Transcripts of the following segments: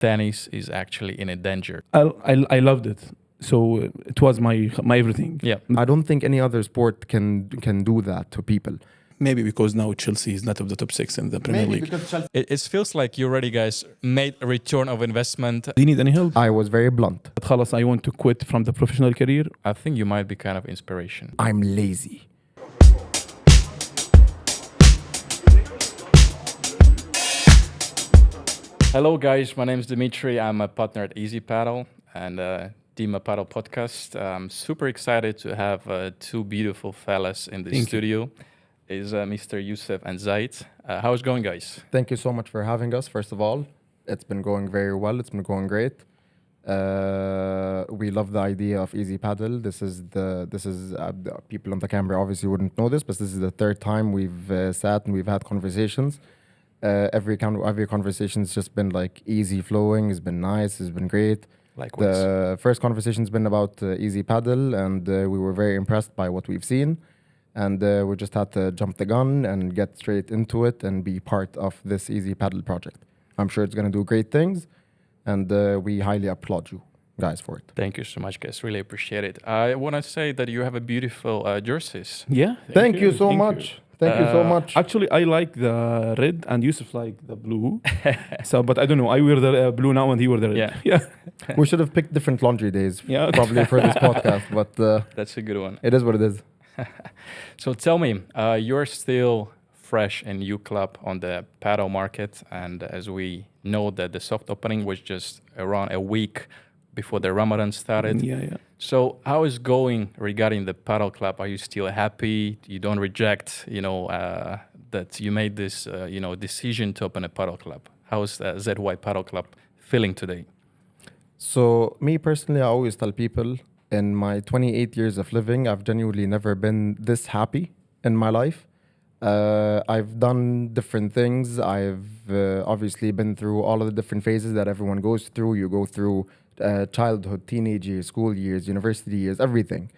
tennis is actually in a danger. I loved it. So it was my everything. Yeah. I don't think any other sport can do that to people. Maybe because now Chelsea is not of the top 6 in the Premier League. It feels like you already, guys, made a return of investment. Do you need any help? I was very blunt. خلاص, I want to quit from the professional career. I think you might be kind of inspiration. I'm lazy. Hello, guys. My name is Dimitri. I'm a partner at ZY Padel and ZY Padel Podcast. I'm super excited to have two beautiful fellas in the studio. Is Mr. Youssef and Zaid. How's it going, guys? Thank you so much for having us. First of all, it's been going very well. It's been going great. We love the idea of ZY Padel. This is the people on the camera obviously wouldn't know this, but this is the third time we've sat and we've had conversations. Every conversation's just been like easy flowing. It's been nice. It's been great. Likewise. The first conversation's been about ZY Padel, and we were very impressed by what we've seen. And we just had to jump the gun and get straight into it and be part of this ZY Padel project. I'm sure it's going to do great things, and we highly applaud you guys for it. Thank you so much, guys. Really appreciate it. I want to say that you have a beautiful jerseys. Yeah. Thank you so much. Thank you so much. Actually, I like the red and Yusuf like the blue. But I don't know. I wear the blue now and he wear the red. Yeah. We should have picked different laundry days probably for this podcast, but That's a good one. it is what it is. So tell me, you're still fresh and new club on the paddle market, and as we know that the soft opening was just around a week before the Ramadan started. Yeah. So how is going regarding the paddle club? Are you still happy? You don't reject, that you made this, decision to open a paddle club. How is ZY Paddle Club feeling today? So me personally, I always tell people in my 28 years of living, I've genuinely never been this happy in my life. I've done different things. I've obviously been through all of the different phases that everyone goes through. You go through childhood, teenage years, school years, university years, everything.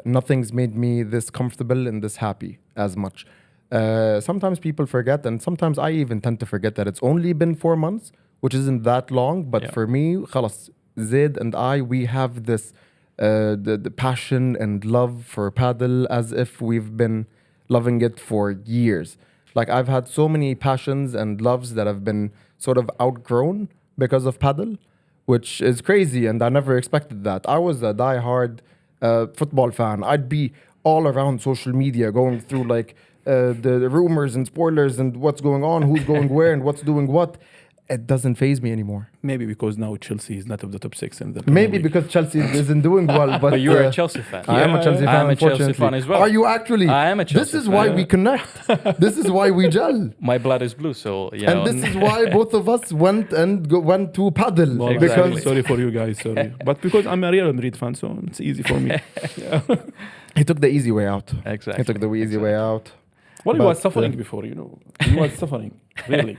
Nothing's made me this comfortable and this happy as much. Sometimes people forget, and sometimes I even tend to forget that it's only been 4 months, which isn't that long. But for me, خلاص, Zaid and I, we have this the passion and love for paddle as if we've been loving it for years. Like I've had so many passions and loves that have been sort of outgrown because of paddle, which is crazy, and I never expected that. I was a die-hard football fan. I'd be all around social media going through like the rumors and spoilers and what's going on, who's going where and what's doing what. It doesn't faze me anymore. Maybe because now Chelsea is not of the top 6 in the Premier Maybe League. because Chelsea isn't doing well. But you're a Chelsea fan. I am a Chelsea fan, I'm a Chelsea unfortunately. fan as well. Are you actually? I am a Chelsea This is fan. why we connect. This is why we gel. My blood is blue, so And this is why both of us went to paddle. Well, Because sorry for you guys, sorry. But because I'm a Real Madrid fan, so it's easy for me. he took the easy way out. Exactly. He took the easy way out. Well, he But, was suffering before, He was suffering, really.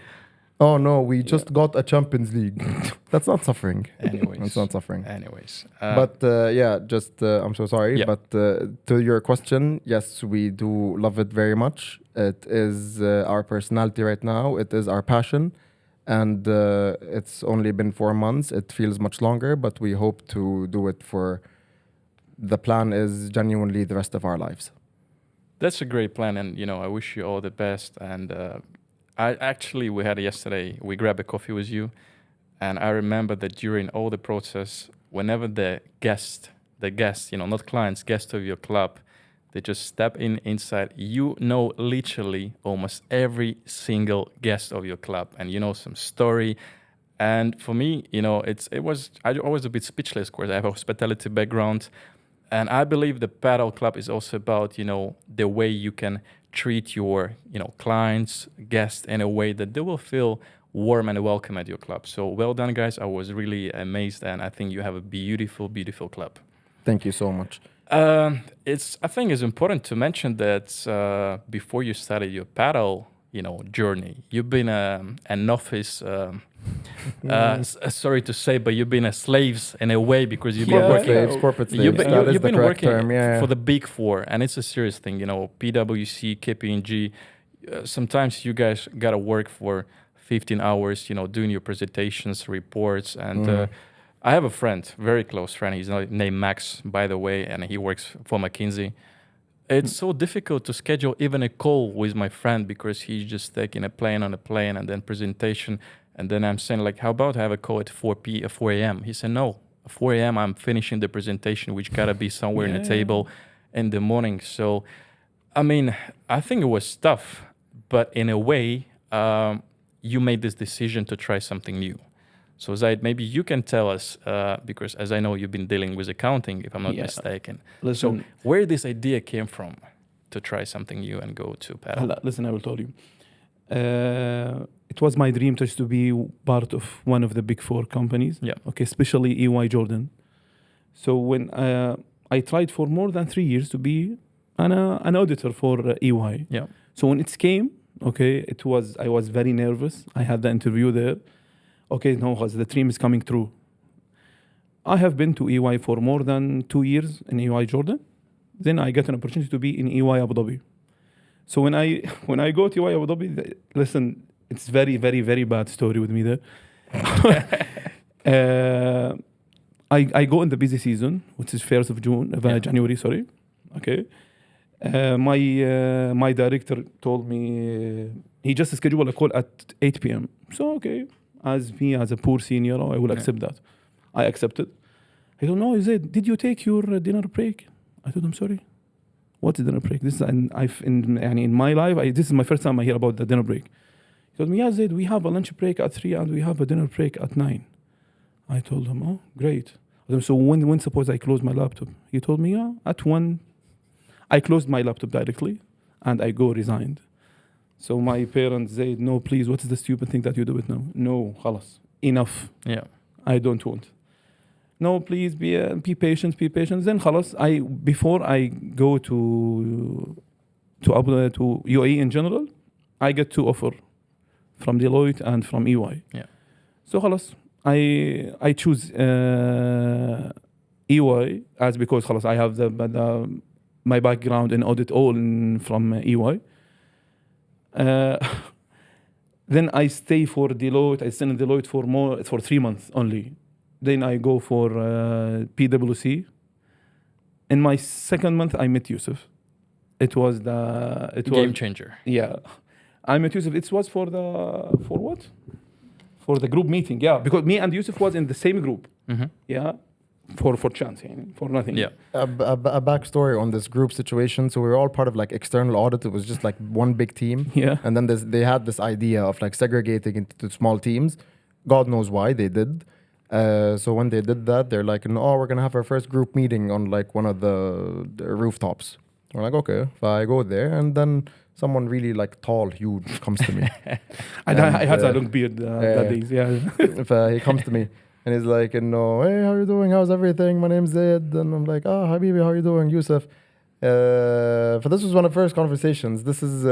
Oh no, we just got a Champions League. That's not suffering. Anyways. That's not suffering. Anyways. But I'm so sorry. Yeah. But to your question, yes, we do love it very much. It is our personality right now. It is our passion. And it's only been 4 months. It feels much longer, but we hope to do it for the plan is genuinely the rest of our lives. That's a great plan, and I wish you all the best. And we had yesterday, we grabbed a coffee with you, and I remember that during all the process, whenever the guest, not clients, guest of your club, they just step inside, literally almost every single guest of your club, and some story. And for me, I was a bit speechless, of course. I have a hospitality background. And I believe the paddle club is also about, the way you can treat your, clients, guests in a way that they will feel warm and welcome at your club. So well done, guys. I was really amazed, and I think you have a beautiful, beautiful club. Thank you so much. I think it's important to mention that before you started your paddle, journey, you've been a novice. Sorry to say, but you've been a slaves in a way because you've been working. Slaves, corporate slaves. You've That is been the correct working term, for the big four, and it's a serious thing. PwC, KPMG. Sometimes you guys gotta work for 15 hours, doing your presentations, reports. And I have a friend, very close friend. He's named Max, by the way, and he works for McKinsey. It's so difficult to schedule even a call with my friend because he's just taking a plane and then presentation. And then I'm saying, like, how about I have a call at 4 a.m.? He said, no, 4 a.m. I'm finishing the presentation, which got to be somewhere in the table in the morning. So, I mean, I think it was tough, but in a way, you made this decision to try something new. So Zaid, maybe you can tell us, because as I know you've been dealing with accounting, if I'm not mistaken. Listen, so where this idea came from to try something new and go to Padel? Listen, I will tell you. It was my dream just to be part of one of the big four companies. Yeah. Okay, especially EY Jordan. So when I tried for more than 3 years to be an auditor for EY. Yeah. So when it came, okay, I was very nervous. I had the interview there. Okay, no, the dream is coming true. I have been to EY for more than 2 years in EY Jordan. Then I get an opportunity to be in EY Abu Dhabi. So when I go to EY Abu Dhabi, listen, it's very, very, very bad story with me there. I go in the busy season, which is 1st of January, sorry. Okay. My director told me he just scheduled a call at 8 p.m. So, okay, as a poor senior, I will accept that. I accepted. He told, no, he said, did you take your dinner break? I told him, sorry. What's the dinner break? This is in my life, this is my first time I hear about the dinner break. He told me, yeah, Zaid, we have a lunch break at 3 and we have a dinner break at 9. I told him, oh, great. I told him, so when suppose I close my laptop? He told me, yeah, at 1. I closed my laptop directly and I resigned. So my parents said, no, please, what is the stupid thing that you do it now? No, khalas, enough. Yeah. I don't want. No, please be patient. Then khalas, before I go to UAE in general, I get 2 offers from Deloitte and from EY. Yeah. So khalas, I choose EY as because khalas, I have my background in audit from EY. Then I stay for Deloitte. I stay in Deloitte for 3 months only. Then I go for PwC. In my 2nd month, I met Yusuf. It was game changer. Yeah, I met Yusuf. It was for what? For the group meeting. Yeah, because me and Yusuf was in the same group. Mm-hmm. Yeah. For chance, for nothing. Yeah. A backstory on this group situation. So we were all part of like external audit. It was just like one big team. Yeah. And then they had this idea of like segregating into small teams. God knows why they did. So when they did that, they're like, no, we're going to have our first group meeting on like one of the rooftops. We're like, okay, so I go there. And then someone really like tall, huge comes to me. I had a long beard that days. Yeah. If he comes to me. And he's like, hey, how you doing? How's everything? My name's Zaid. And I'm like, oh, Habibi, how you doing? Yusuf. For this was one of the first conversations. This is,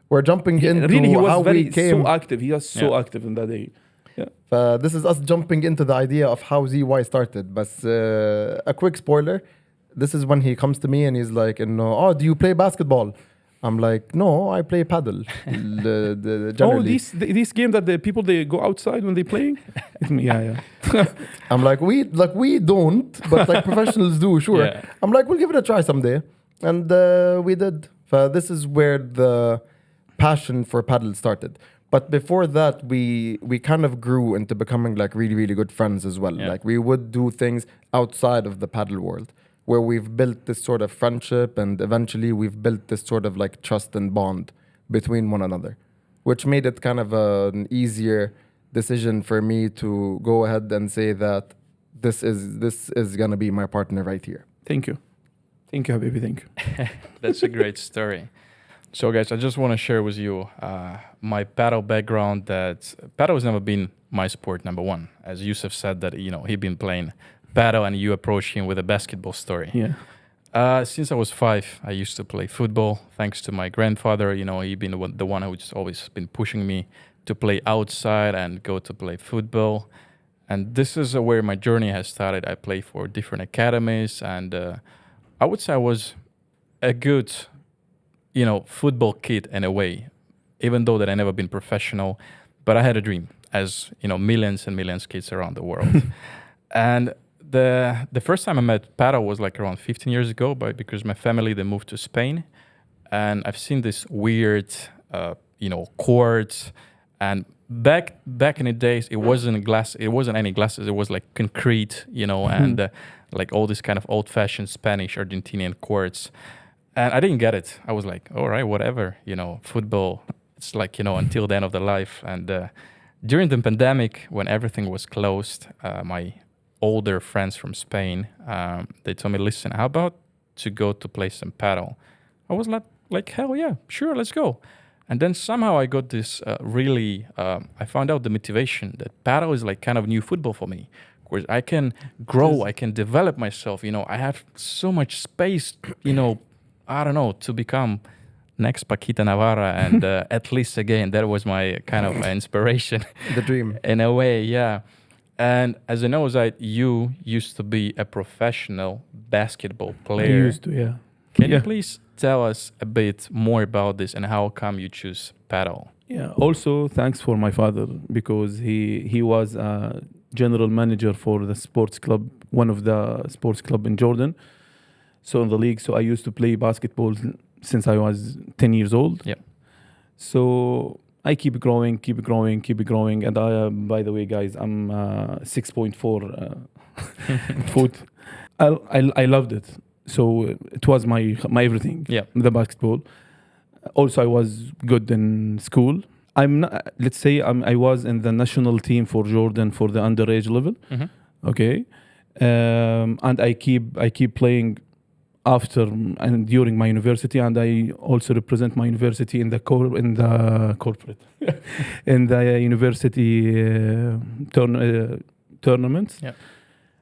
we're jumping into really, he was how we came. So active. He was so active in that day. Yeah. This is us jumping into the idea of how ZY started. But a quick spoiler. This is when he comes to me and he's like, oh, do you play basketball? I'm like, no, I play paddle. Generally. This game that the people they go outside when they playing. Yeah. I'm like, we don't, but like professionals do, sure. Yeah. I'm like, we'll give it a try someday, and we did. This is where the passion for paddle started. But before that, we kind of grew into becoming like really, really good friends as well. Yeah. Like we would do things outside of the paddle world, where we've built this sort of friendship and eventually we've built this sort of like trust and bond between one another, which made it kind of an easier decision for me to go ahead and say that this is going to be my partner right here. Thank you, Habibi, thank you. That's a great story. So guys, I just want to share with you my paddle background. That paddle has never been my sport, number one. As Yusuf said that, he'd been playing paddle and you approach him with a basketball story. Yeah. Since I was 5, I used to play football. Thanks to my grandfather, he'd been the one who's always been pushing me to play outside and go to play football. And this is where my journey has started. I played for different academies, and I would say I was a good, football kid in a way, even though that I never been professional. But I had a dream, as you know, millions and millions of kids around the world. And the first time I met paddle was like around 15 years ago, because my family, they moved to Spain, and I've seen this weird, courts. And back in the days, it wasn't glass. It wasn't any glasses. It was like concrete, and like all this kind of old-fashioned Spanish, Argentinian courts. And I didn't get it. I was like, all right, whatever. Football. It's like until the end of the life. And during the pandemic, when everything was closed, my older friends from Spain, they told me, listen, how about to go to play some paddle? I was like hell yeah, sure, let's go. And then somehow I got this I found out the motivation that paddle is like kind of new football for me. Of course, I can grow, I can develop myself. I have so much space, I don't know, to become next Paquita Navarra and at least again. That was my kind of inspiration. The dream. In a way, yeah. And as I know, Zaid, you used to be a professional basketball player. I used to, yeah. Can you please tell us a bit more about this and how come you choose paddle? Yeah. Also, thanks for my father, because he was a general manager for the sports club, one of the sports club in Jordan. So in the league, so I used to play basketball since I was 10 years old. Yeah. So I keep growing. And I, by the way, guys, I'm 6.4 foot. I loved it. So it was my everything. Yeah. The basketball. Also, I was good in school. I'm not. Let's say I was in the national team for Jordan for the underage level. Mm-hmm. Okay, and I keep playing after and during my university, and I also represent my university in the corporate in the university tournaments. Yeah.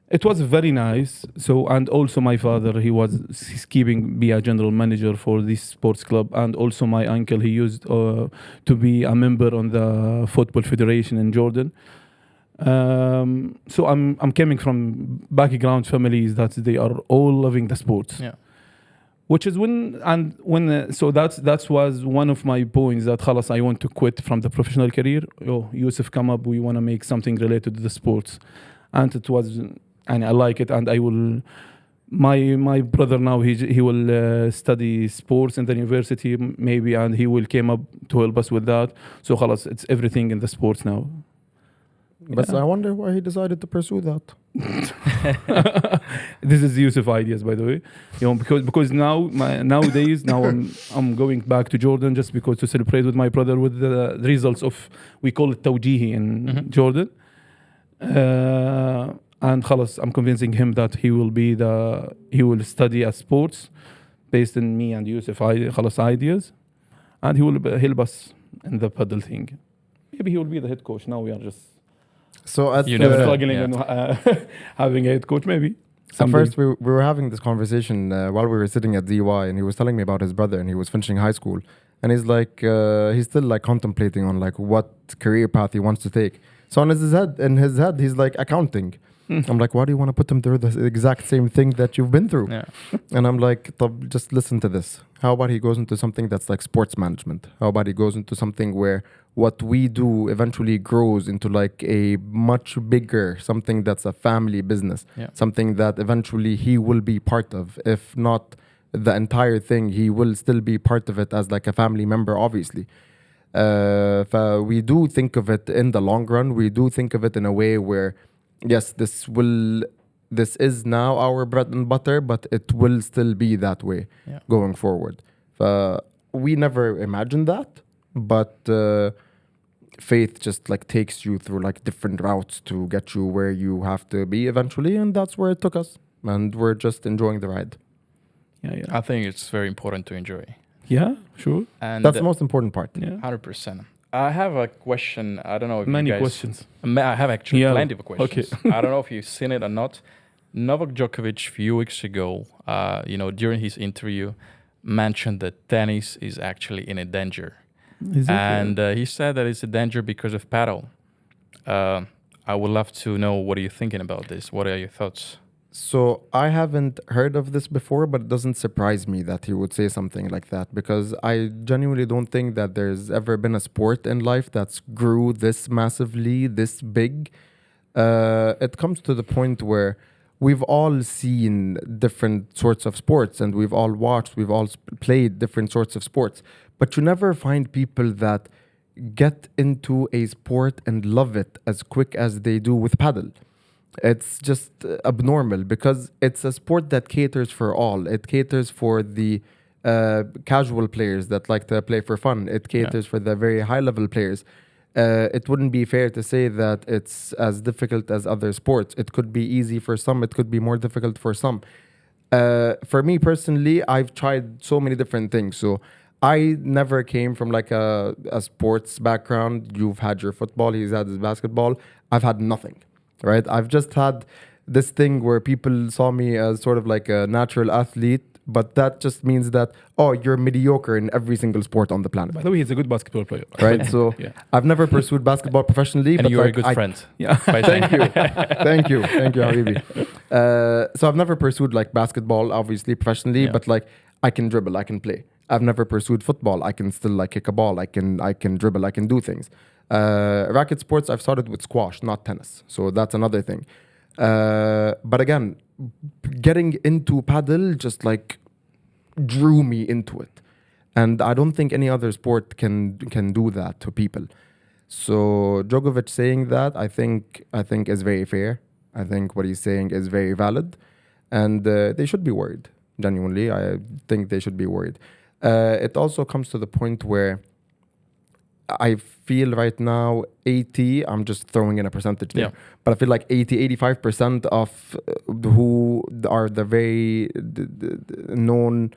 It was very nice. So, and also my father, he's keeping be a general manager for this sports club, and also my uncle, he used to be a member on the football federation in Jordan. So I'm coming from background families that they are all loving the sports. Yeah. Which is so that was one of my points that خلاص I want to quit from the professional career. Yusuf come up, we want to make something related to the sports, and it was. And I like it, and I will. My brother now he will study sports in the university maybe, and he will came up to help us with that. So خلاص, it's everything in the sports now. But I wonder why he decided to pursue that. This is Yusuf ideas, by the way. Because nowadays I'm going back to Jordan just because to celebrate with my brother with the results of, we call it توجيهي in Jordan. And خلاص, I'm convincing him that he will study as sports based on me and Yusuf خلاص ideas, and he will help us in the paddle thing. Maybe he will be the head coach. Now we are just struggling and having a head coach maybe. At first we were having this conversation while we were sitting at ZY, and he was telling me about his brother, and he was finishing high school, and he's like he's still like contemplating on like what career path he wants to take. So in his head he's like accounting. I'm like, why do you want to put them through the exact same thing that you've been through? Yeah. And I'm like, just listen to this. How about he goes into something that's like sports management? How about he goes into something where what we do eventually grows into like a much bigger, something that's a family business, something that eventually he will be part of. If not the entire thing, he will still be part of it as like a family member, obviously. We do think of it in the long run. We do think of it in a way where, yes, this is now our bread and butter, but it will still be that way going forward. We never imagined that, but faith just like takes you through like different routes to get you where you have to be eventually, and that's where it took us, and we're just enjoying the ride. Yeah. I think it's very important to enjoy. Yeah, sure. And that's the most important part. Yeah. 100%. I have a question. I don't know if many you guys, questions. I have actually plenty of questions. Okay. I don't know if you've seen it or not. Novak Djokovic a few weeks ago, during his interview, mentioned that tennis is actually in a danger. Is it? And he said that it's a danger because of paddle. I would love to know, what are you thinking about this? What are your thoughts? So I haven't heard of this before, but it doesn't surprise me that he would say something like that, because I genuinely don't think that there's ever been a sport in life that's grew this massively, this big. It comes to the point where we've all seen different sorts of sports, and we've all watched, we've all played different sorts of sports, but you never find people that get into a sport and love it as quick as they do with paddle. It's just abnormal, because it's a sport that caters for all. It caters for the casual players that like to play for fun. It caters for the very high level players. It wouldn't be fair to say that it's as difficult as other sports. It could be easy for some, it could be more difficult for some. For me personally, I've tried so many different things. So I never came from like a sports background. You've had your football, he's had his basketball. I've had nothing. Right? I've just had this thing where people saw me as sort of like a natural athlete, but that just means that, oh, you're mediocre in every single sport on the planet. By the way, he's a good basketball player. Right? So I've never pursued basketball professionally. And but you're like a good friend. Yeah. Thank you. Thank you, Habibi. So I've never pursued like basketball, obviously, professionally, but like I can dribble, I can play. I've never pursued football. I can still like kick a ball. I can dribble. I can do things. Racket sports, I've started with squash, not tennis. So that's another thing. But again, getting into paddle just like drew me into it. And I don't think any other sport can do that to people. So Djokovic saying that, I think is very fair. I think what he's saying is very valid. And they should be worried. Genuinely, I think they should be worried. It also comes to the point where I feel right now 80, I'm just throwing in a percentage there, but I feel like 85% of who are the very known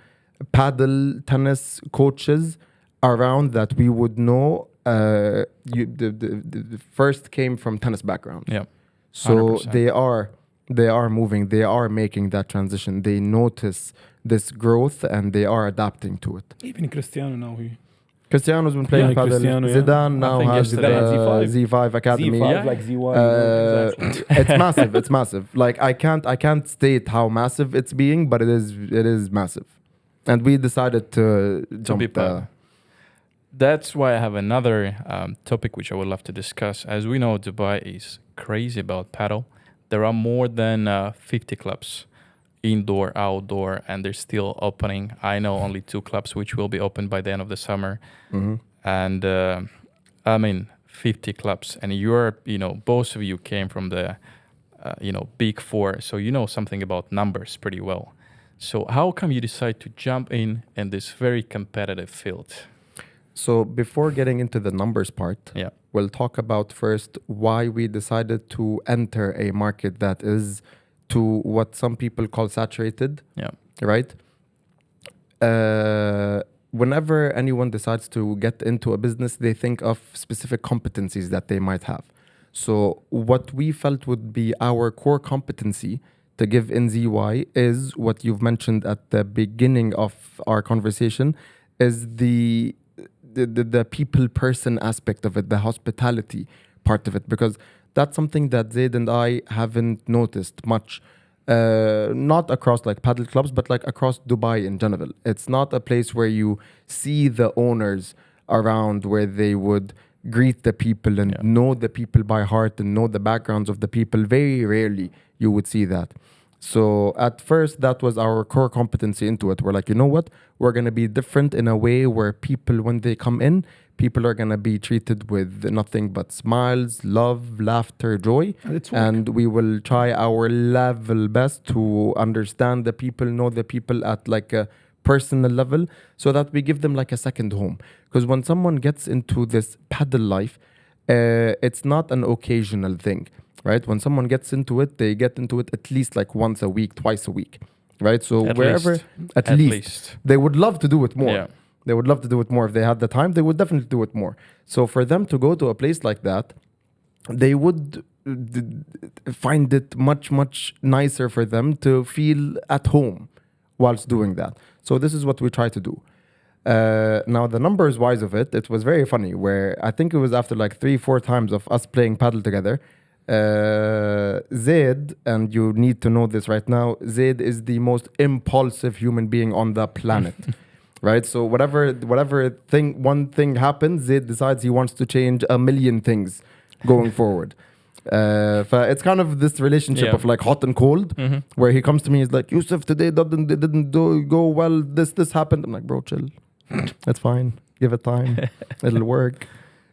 paddle tennis coaches around that we would know, the first came from tennis background. Yeah. So 100%. they are moving, they are making that transition. They notice this growth and they are adapting to it. Even Cristiano now, Cristiano's been playing paddle. Cristiano, Zidane now has the Z5 Academy. Z5 like ZY. Exactly. It's massive. It's massive. Like I can't state how massive it's being, but it is massive. And we decided to jump be part. That's why I have another topic which I would love to discuss. As we know, Dubai is crazy about paddle. There are more than 50 clubs, indoor, outdoor, and they're still opening. I know only 2 clubs which will be opened by the end of the summer. And I mean 50 clubs, and you're, both of you came from the big 4, so you know something about numbers pretty well. So how come you decide to jump in this very competitive field? So before getting into the numbers part, we'll talk about first why we decided to enter a market that is to what some people call saturated. Right? Whenever anyone decides to get into a business, they think of specific competencies that they might have. So what we felt would be our core competency to give in ZY is what you've mentioned at the beginning of our conversation, is the people person aspect of it, the hospitality part of it, because that's something that Zaid and I haven't noticed much. Not across like paddle clubs, but like across Dubai in general. It's not a place where you see the owners around, where they would greet the people and know the people by heart and know the backgrounds of the people. Very rarely you would see that. So at first, that was our core competency into it. We're like, you know what? We're going to be different in a way where people, when they come in, people are going to be treated with nothing but smiles, love, laughter, joy. And we will try our level best to understand the people, know the people at like a personal level, so that we give them like a second home. Because when someone gets into this paddle life, it's not an occasional thing. Right? When someone gets into it, they get into it at least like once a week, twice a week. Right? So at least, they would love to do it more. Yeah. They would love to do it more. If they had the time, they would definitely do it more. So for them to go to a place like that, they would find it much, much nicer for them to feel at home whilst doing that. So this is what we try to do. Now, the numbers wise of it, it was very funny, where I think it was after like 3-4 times of us playing paddle together, Zaid, and you need to know this right now, Zaid is the most impulsive human being on the planet. Right? So whatever one thing happens, Zaid decides he wants to change a million things going forward. It's kind of this relationship of like hot and cold, where he comes to me, he's like, Yusuf, today didn't go well, this happened. I'm like, bro, chill. It's fine. Give it time. It'll work.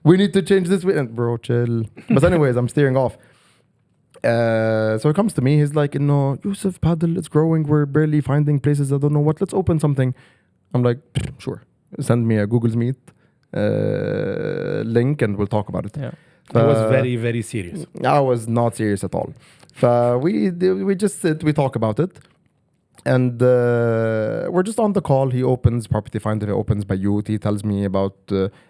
We need to change this way. And bro, chill. But anyways, I'm steering off. So he comes to me, he's like, no, Yusuf, Padel, it's growing. We're barely finding places. I don't know what. Let's open something. I'm like, sure. Send me a Google Meet link and we'll talk about it. Yeah. I was very, very serious. I was not serious at all. We just sit, we talk about it. And we're just on the call. He opens Property Finder, he opens Bayut. He tells me about,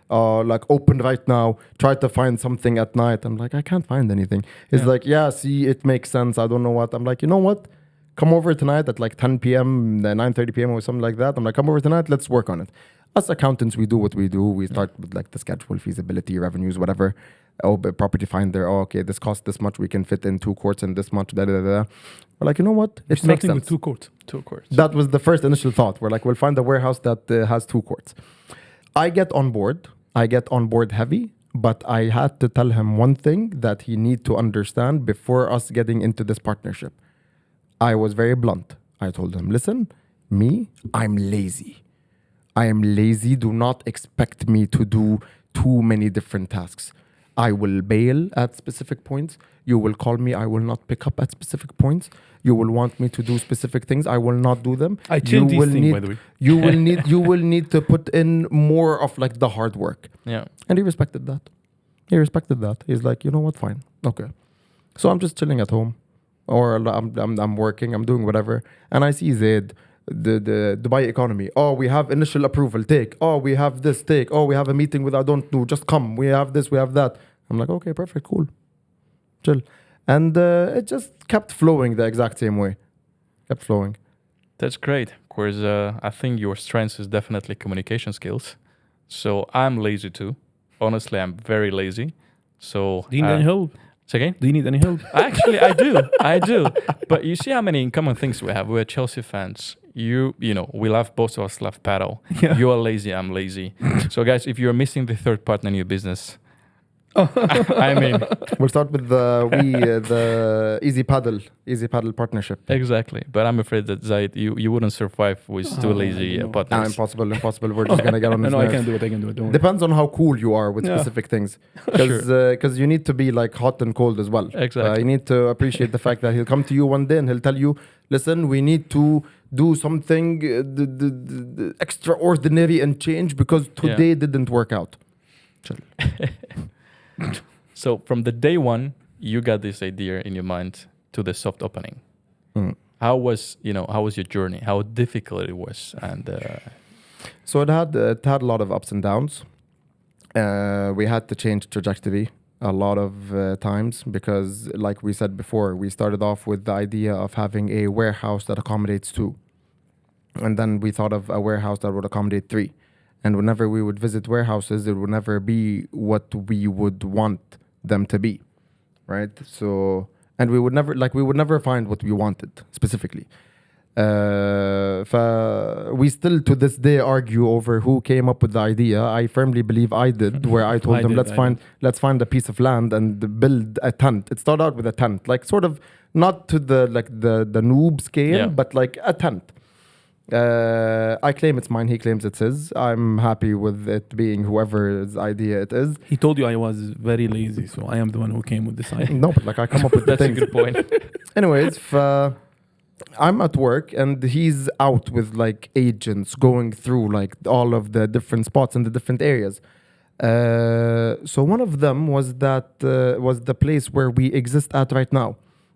like, open right now. Try to find something at night. I'm like, I can't find anything. He's like, yeah, see, it makes sense. I don't know what. I'm like, you know what? Come over tonight at like 10 p.m., 9:30 p.m. or something like that. I'm like, come over tonight. Let's work on it. As accountants, we do what we do. We start with like the schedule, feasibility, revenues, whatever. Oh, but Property Finder. Oh, okay, this costs this much. We can fit in 2 courts and this much. Da, da, da, da. We're like, you know what? It makes sense. With 2 courts. 2 courts. That was the first initial thought. We're like, we'll find a warehouse that has 2 courts. I get on board heavy, but I had to tell him one thing that he need to understand before us getting into this partnership. I was very blunt. I told him, listen, I'm lazy. I am lazy. Do not expect me to do too many different tasks. I will bail at specific points. You will call me. I will not pick up at specific points. You will want me to do specific things. I will not do them. I changed these things, by the way. You will need to put in more of like the hard work. Yeah. And he respected that. He's like, you know what? Fine. Okay. So I'm just chilling at home, or I'm working. I'm doing whatever. And I see Zaid, the Dubai economy. Oh, we have initial approval. Take. Oh, we have this. Take. Oh, we have a meeting with I don't know. Just come. We have this. We have that. I'm like, okay, perfect, cool, chill. And it just kept flowing the exact same way. Kept flowing. That's great. Of course, I think your strength is definitely communication skills. So I'm lazy too. Honestly, I'm very lazy. So do you need any help? Say again? Do you need any help? Actually, I do. But you see how many in common things we have. We're Chelsea fans. You know, both of us love paddle. Yeah. You are lazy, I'm lazy. So guys, if you're missing the third partner in your business, I mean, we'll start with the Easy Paddle partnership. Exactly, but I'm afraid that Zaid, you wouldn't survive with 2 lazy partners. Impossible. We're just gonna get on this. No, I can do it. Don't Depends on how cool you are with specific things, because you need to be like hot and cold as well. Exactly. You need to appreciate the fact that he'll come to you one day and he'll tell you, listen, we need to do something the extraordinary and change because today didn't work out. Chill. So from the day one, you got this idea in your mind to the soft opening. How was your journey? How difficult it was? And so it had a lot of ups and downs. We had to change trajectory a lot of times because, like we said before, we started off with the idea of having a warehouse that accommodates 2. And then we thought of a warehouse that would accommodate 3. And whenever we would visit warehouses, it would never be what we would want them to be, right? So, and we would never find what we wanted specifically. We still to this day argue over who came up with the idea. I firmly believe I did, where I told them, let's find a piece of land and build a tent. It started out with a tent, like sort of not to the noob scale, but like a tent. I claim it's mine, he claims it's his. I'm happy with it being whoever's idea it is. He told you I was very lazy, so I am the one who came with this idea. No, but like I come up with the things. That's a good point. Anyways, I'm at work and he's out with like agents going through like all of the different spots in the different areas. So one of them was the place where we exist at right now,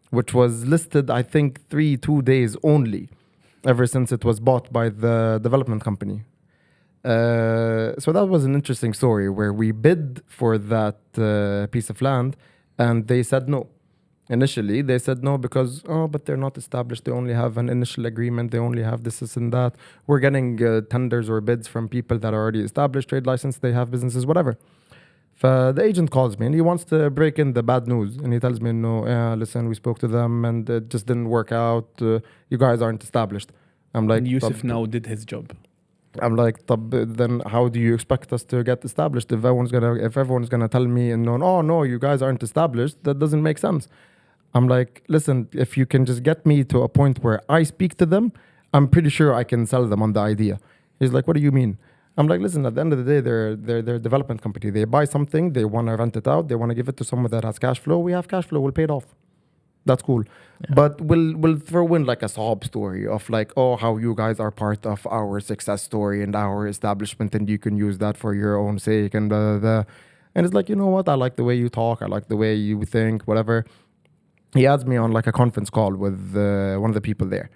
which was listed, I think, 2 days only, ever since it was bought by the development company. So that was an interesting story where we bid for that piece of land and they said no. Initially, they said no because, but they're not established. They only have an initial agreement. They only have this and that. We're getting tenders or bids from people that are already established, trade license, they have businesses, whatever. The agent calls me and he wants to break in the bad news. And he tells me, no, listen, we spoke to them and it just didn't work out. You guys aren't established. I'm like, And Yusuf now did his job. I'm like, then how do you expect us to get established if everyone's gonna tell me and no, you guys aren't established? That doesn't make sense. I'm like, listen, if you can just get me to a point where I speak to them, I'm pretty sure I can sell them on the idea. He's like, what do you mean? I'm like, listen, at the end of the day, they're a development company. They buy something, they want to rent it out, they want to give it to someone that has cash flow. We have cash flow, we'll pay it off. That's cool. Yeah. But we'll throw in like a sob story of like, oh, how you guys are part of our success story and our establishment, and you can use that for your own sake and blah, blah, blah. And it's like, you know what? I like the way you talk. I like the way you think, whatever. He adds me on like a conference call with one of the people there.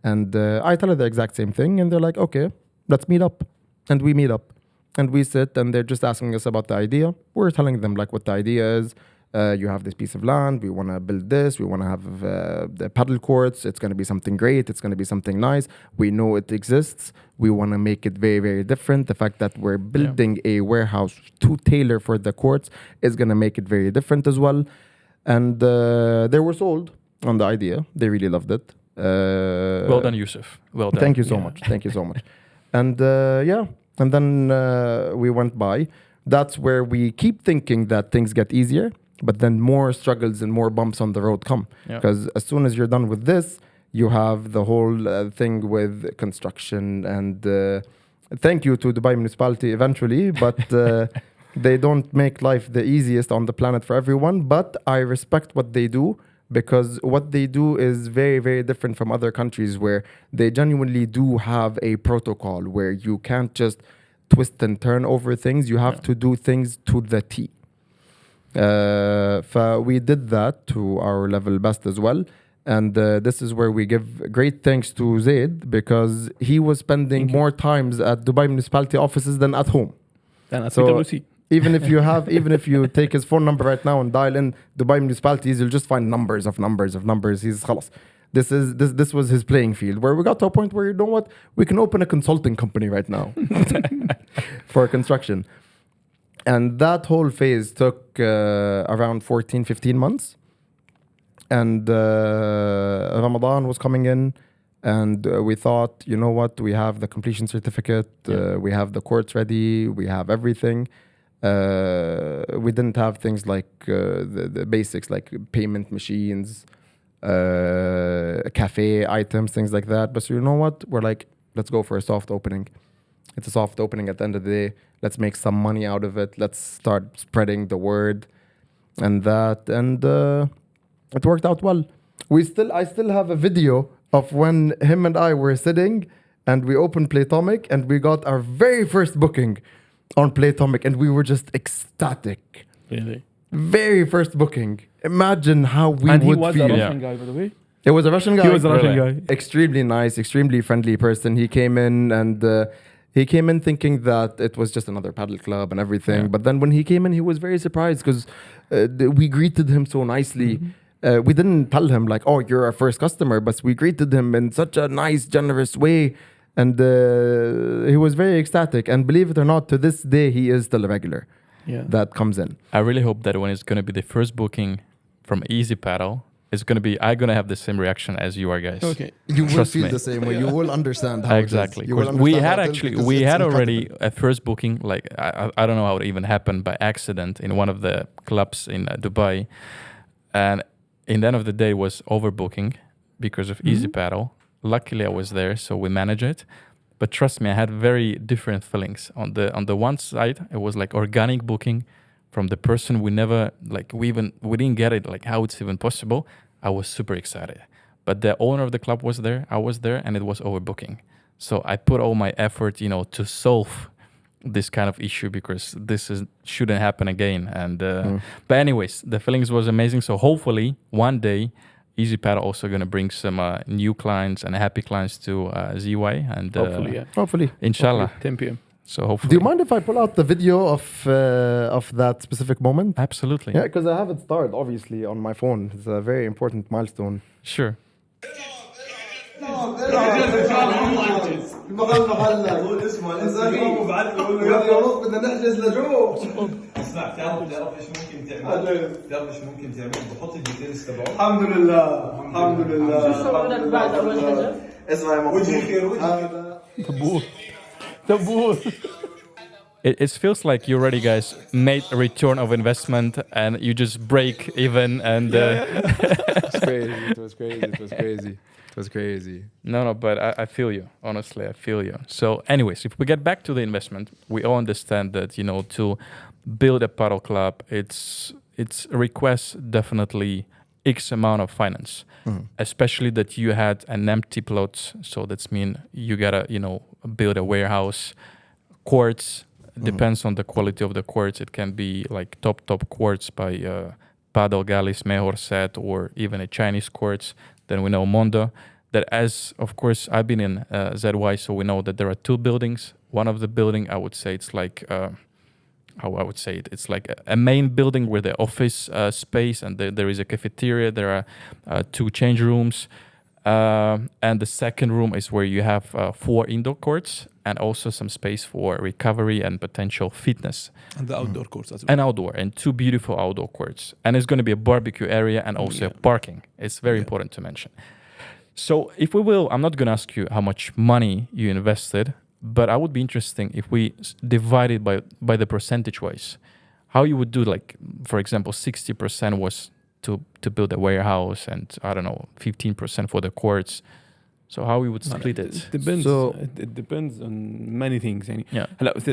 And I tell her the exact same thing. And they're like, okay, let's meet up. And we meet up. And we sit and they're just asking us about the idea. We're telling them like what the idea is. You have this piece of land. We want to build this. We want to have the paddle courts. It's going to be something great. It's going to be something nice. We know it exists. We want to make it very, very different. The fact that we're building a warehouse to tailor for the courts is going to make it very different as well. And they were sold on the idea. They really loved it. Well done, Yusuf. Well done. Thank you so much. Thank you so much. And and then we went by. That's where we keep thinking that things get easier. But then more struggles and more bumps on the road come. Because as soon as you're done with this, you have the whole thing with construction. And thank you to Dubai municipality eventually, but they don't make life the easiest on the planet for everyone. But I respect what they do, because what they do is very, very different from other countries where they genuinely do have a protocol where you can't just twist and turn over things. You have to do things to the T. We did that to our level best as well, and this is where we give great thanks to Zaid, because he was spending more times at Dubai municipality offices than at home. Than at PwC. even if you take his phone number right now and dial in Dubai municipalities, you'll just find numbers of numbers. He's khalas. This was his playing field, where we got to a point where, you know what, we can open a consulting company right now for construction. And that whole phase took around 14, 15 months. And Ramadan was coming in. And we thought, you know what, we have the completion certificate. We have the courts ready. We have everything. We didn't have things like the basics, like payment machines, cafe items, things like that. But so you know what? We're like, let's go for a soft opening. It's a soft opening at the end of the day. Let's make some money out of it. Let's start spreading the word and that. And it worked out well. I still have a video of when him and I were sitting and we opened Playtomic and we got our very first booking on Playtomic, and we were just ecstatic. Really? Very first booking. Imagine how we would feel. And he was a Russian guy, by the way. It was a Russian guy. He was a Russian guy. Extremely nice, extremely friendly person. He came in and he came in thinking that it was just another paddle club and everything. But then when he came in, he was very surprised because we greeted him so nicely. We didn't tell him like, oh, you're our first customer, but we greeted him in such a nice, generous way. And he was very ecstatic. And believe it or not, to this day, he is still a regular that comes in. I really hope that when it's going to be the first booking from Easy Paddle, it's going to be, I'm going to have the same reaction as you are, guys. Okay. You will Trust feel me. the same way. You will understand how Exactly. it is. You will We understand had how it is actually, because we it's had already incredible. a first booking, like, I don't know how it even happened, by accident in one of the clubs in Dubai. And in the end of the day, it was overbooking because of Easy Paddle. Luckily, I was there, so we managed it. But trust me, I had very different feelings. On the one side, it was like organic booking from the person we never, like, we didn't get it, like how it's even possible. I was super excited. But the owner of the club was there, I was there, and it was overbooking. So I put all my effort, to solve this kind of issue, because shouldn't happen again. And but anyways, the feelings was amazing. So hopefully one day, Easy Paddle also going to bring some new clients and happy clients to ZY. And Hopefully. Inshallah. Hopefully, 10 p.m. So hopefully. Do you mind if I pull out the video of that specific moment? Absolutely. Yeah, because I have it starred, obviously, on my phone. It's a very important milestone. Sure. محل اسمه الانسان وبعد يقول له يلا بدنا نحجز لجوه. اسمع تعرف ايش ممكن تعمل؟ بحط الديتيلز تبعه. الحمد لله. شو شغلك بعد اول حاجه؟ اسمع يا وجهي خير وجهي. تبور. It feels like you already guys made a return of investment and you just break even and It was crazy. No, but I feel you. Honestly, I feel you. So anyways, if we get back to the investment, we all understand that, to build a paddle club, it's requests definitely X amount of finance, especially that you had an empty plot. So that's mean you gotta, build a warehouse, courts. Depends on the quality of the courts. It can be like top courts by Padel Gallis, Mejor Set, or even a Chinese courts. Then we know Mondo. That as, of course, I've been in ZY, so we know that there are two buildings. One of the building, I would say it's like, how I would say it, it's like a main building with the office space, and there is a cafeteria. There are two change rooms. And the second room is where you have 4 indoor courts and also some space for recovery and potential fitness. And the outdoor courts as well. And outdoor, and 2 beautiful outdoor courts. And it's going to be a barbecue area and also parking. It's very important to mention. So if we will, I'm not going to ask you how much money you invested, but I would be interesting if we divide it by the percentage wise. How you would do, like, for example, 60% was to build a warehouse and, I don't know, 15% for the courts. So how we would split it? Depends. So it depends on many things. Yeah.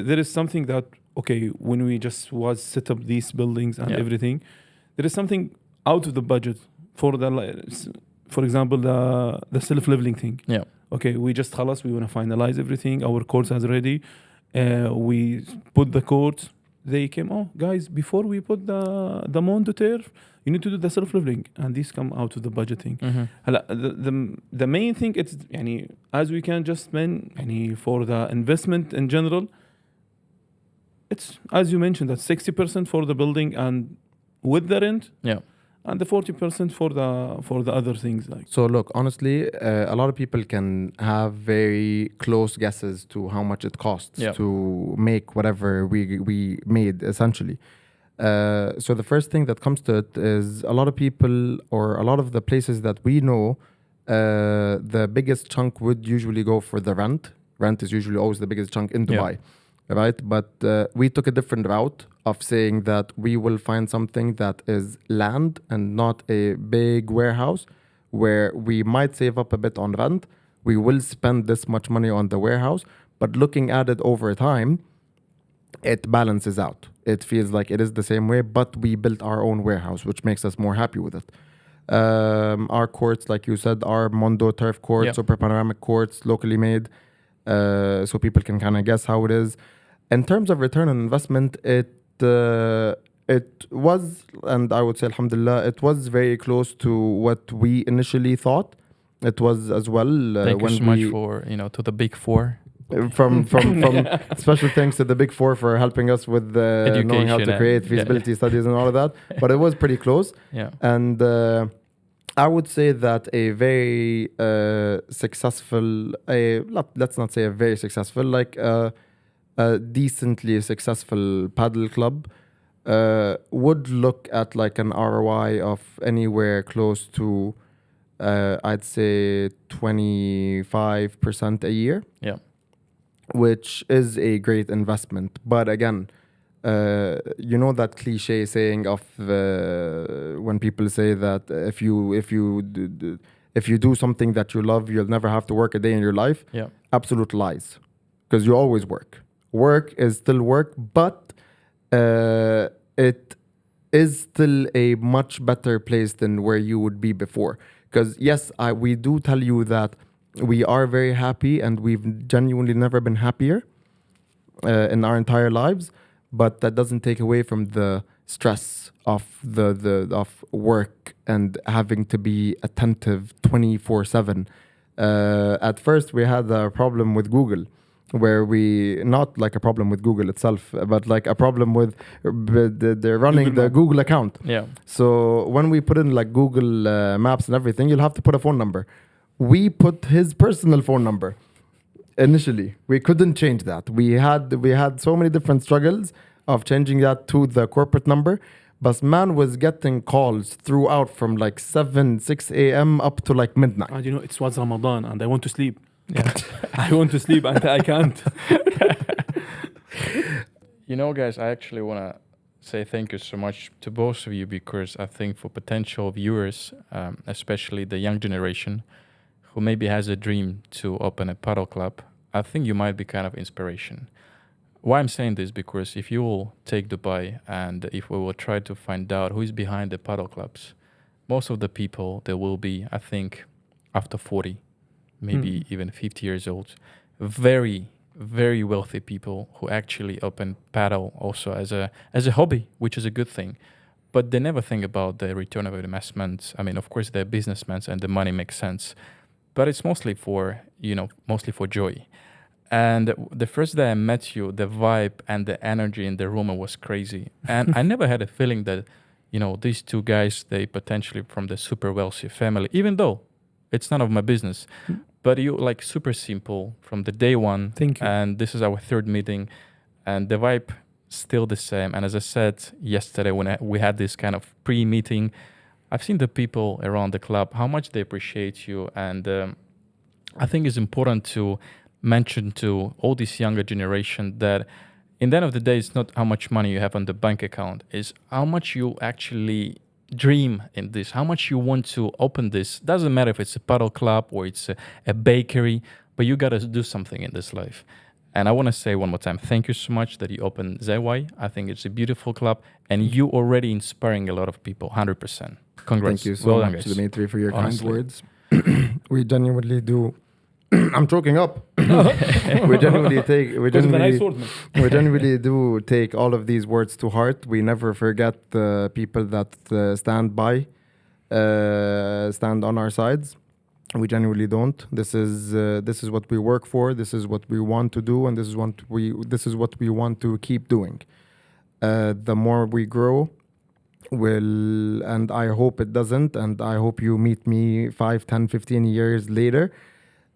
There is something that, okay, when we just set up these buildings and everything, there is something out of the budget for example, the self-leveling thing. Yeah. Okay, we just خلاص, we want to finalize everything. Our courts is ready. We put the courts. They came, guys, before we put the Mondo turf, you need to do the self-leveling, and these come out of the budgeting. The main thing, it's as we can just spend for the investment in general, it's as you mentioned, that 60% for the building and with the rent, and the 40% for the other things. So look, honestly, a lot of people can have very close guesses to how much it costs to make whatever we made, essentially. So the first thing that comes to it is a lot of people, or a lot of the places that we know, the biggest chunk would usually go for the rent. Rent is usually always the biggest chunk in Dubai, right? But we took a different route of saying that we will find something that is land and not a big warehouse, where we might save up a bit on rent. We will spend this much money on the warehouse, but looking at it over time, it balances out. It feels like it is the same way, but we built our own warehouse, which makes us more happy with it. Our courts, like you said, are Mondo turf courts, super panoramic courts, locally made, so people can kind of guess how it is. In terms of return on investment, it was, and I would say alhamdulillah, it was very close to what we initially thought. It was as well. Thank you so much for, to the big 4. From special thanks to the big 4 for helping us with knowing how to create feasibility studies and all of that. But it was pretty close. And I would say that a very successful, let's not say a very successful, like a decently successful paddle club would look at like an ROI of anywhere close to I'd say 25% a year. Which is a great investment. But again, that cliche saying of when people say that if you do something that you love, you'll never have to work a day in your life. Absolute lies, because you always work. Work is still work, but it is still a much better place than where you would be before. Because yes, we do tell you that we are very happy, and we've genuinely never been happier in our entire lives. But that doesn't take away from the stress of of work and having to be attentive 24/7. At first, we had a problem with Google, where we, not like a problem with Google itself, but like a problem with the running the Google account. So when we put in like Google Maps and everything, you'll have to put a phone number. we put his personal phone number. Initially, we couldn't change that. We had so many different struggles of changing that to the corporate number. But man was getting calls throughout from like 6 a.m. up to like midnight. And it was Ramadan and I want to sleep. Yeah. I want to sleep and I can't. Guys, I actually want to say thank you so much to both of you, because I think for potential viewers, especially the young generation who maybe has a dream to open a paddle club, I think you might be kind of inspiration. Why I'm saying this, because if you will take Dubai and if we will try to find out who is behind the paddle clubs, most of the people, they will be, I think, after 40, maybe even 50 years old. Very, very wealthy people who actually open paddle also as a hobby, which is a good thing. But they never think about the return of investment. I mean, of course, they're businessmen and the money makes sense. But it's mostly for joy. And the first day I met you, the vibe and the energy in the room was crazy. And I never had a feeling that, these two guys, they potentially from the super wealthy family, even though it's none of my business. But you like super simple from the day one. Thank you. And this is our third meeting. And the vibe still the same. And as I said yesterday when we had this kind of pre-meeting, I've seen the people around the club, how much they appreciate you. And I think it's important to mention to all this younger generation that in the end of the day, it's not how much money you have on the bank account, it's how much you actually dream in this, how much you want to open this. Doesn't matter if it's a paddle club or it's a bakery, but you got to do something in this life. And I want to say one more time, thank you so much that you opened ZY. I think it's a beautiful club and you already inspiring a lot of people, 100%. Congrats. Thank you so much, Dimitri, for your kind words. We genuinely do. I'm choking up. We genuinely do take all of these words to heart. We never forget the people that stand on our sides. We genuinely don't. This is what we work for. This is what we want to do, and this is what we want to keep doing. The more we grow, and I hope it doesn't, and I hope you meet me 5, 10, 15 years later.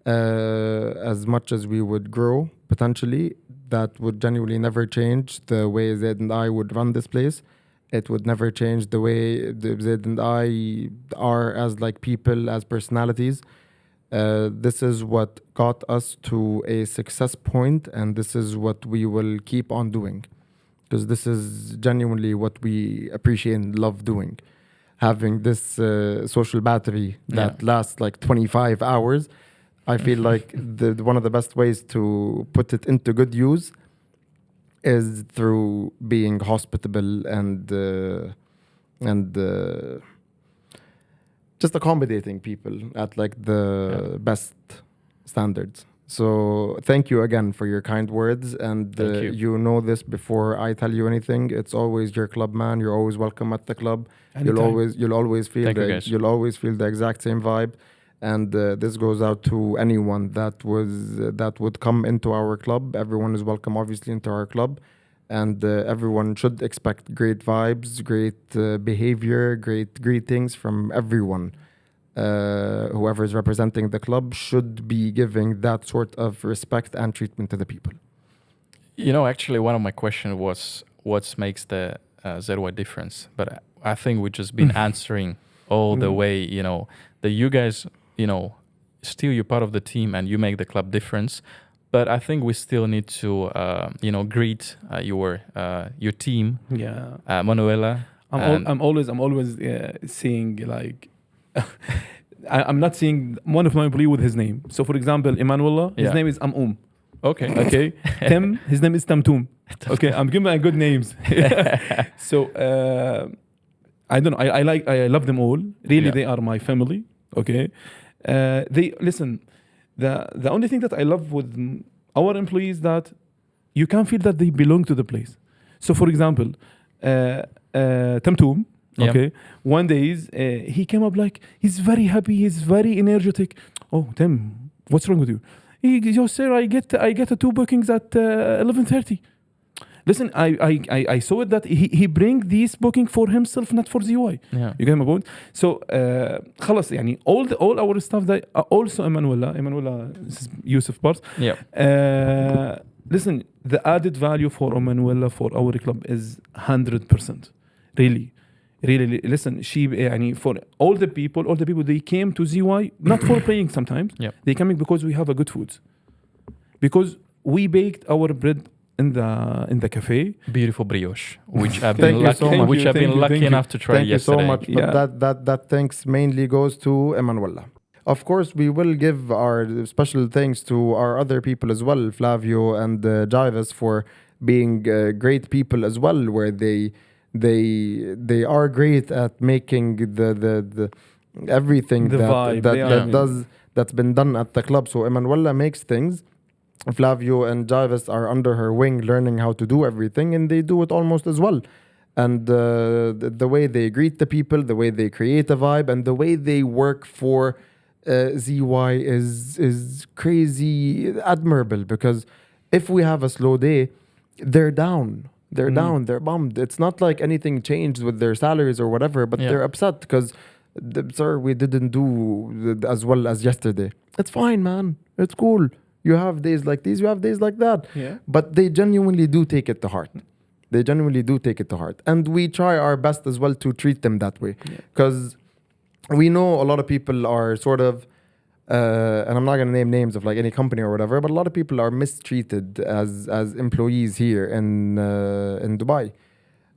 As much as we would grow, potentially, that would genuinely never change the way Zaid and I would run this place. It would never change the way Zaid and I are as like people, as personalities. This is what got us to a success point, and this is what we will keep on doing. Because this is genuinely what we appreciate and love doing. Having this social battery that lasts like 25 hours, I feel like one of the best ways to put it into good use is through being hospitable and just accommodating people at like the best standards. So thank you again for your kind words, and you know this before I tell you anything. It's always your club, man. You're always welcome at the club. Anytime. You'll always feel the exact same vibe. And this goes out to anyone that would come into our club. Everyone is welcome, obviously, into our club. And everyone should expect great vibes, great behavior, great greetings from everyone. Whoever is representing the club should be giving that sort of respect and treatment to the people. Actually, one of my questions was what makes the ZY difference? But I think we've just been answering all the way, that you guys... still you're part of the team and you make the club difference. But I think we still need to, greet your team. Yeah. Manuela. I'm always seeing like, I'm not seeing one of my employees with his name. So for example, Emanuela, his name is Okay. Tim, his name is Tamtum. Okay, I'm giving good names. So I don't know. I love them all. Really, they are my family. Okay. They listen. The only thing that I love with our employees that you can feel that they belong to the place. So, for example, Tamtum, okay, one day he came up like he's very happy, he's very energetic. Oh, Tim, what's wrong with you? He goes, sir, I get 2 bookings at 11:30. Listen, I saw it that he bring this booking for himself, not for ZY. Yeah. You get my point? So خلاص يعني all our stuff that also Emanuela this is Yusuf part. Yeah. Listen, the added value for Emanuela for our club is 100%. Really. Listen, she يعني for all the people they came to ZY not for playing sometimes. Yeah. They coming because we have a good food. Because we baked our bread in the cafe. Beautiful brioche, which I've Thank been you so lucky, much. which I've been Thank you, lucky thank you. enough to try Thank yesterday. you so much. But Yeah. that thanks mainly goes to Emanuela. Of course, we will give our special thanks to our other people as well, Flavio and Jarvis, for being great people as well, where they are great at making the everything The vibe, that's been done at the club. So Emanuela makes things. Flavio and Jarvis are under her wing, learning how to do everything, and they do it almost as well. And the way they greet the people, the way they create a vibe, and the way they work for ZY is crazy admirable. Because if we have a slow day, they're down. They're down. They're bummed. It's not like anything changed with their salaries or whatever, but Yeah. they're upset because, sir, we didn't do as well as yesterday. It's fine, man. It's cool. You have days like these, you have days like that. Yeah. But they genuinely do take it to heart. They genuinely do take it to heart. And we try our best as well to treat them that way. Because we know a lot of people are sort of, and I'm not going to name names of like any company or whatever, but a lot of people are mistreated as employees here in Dubai.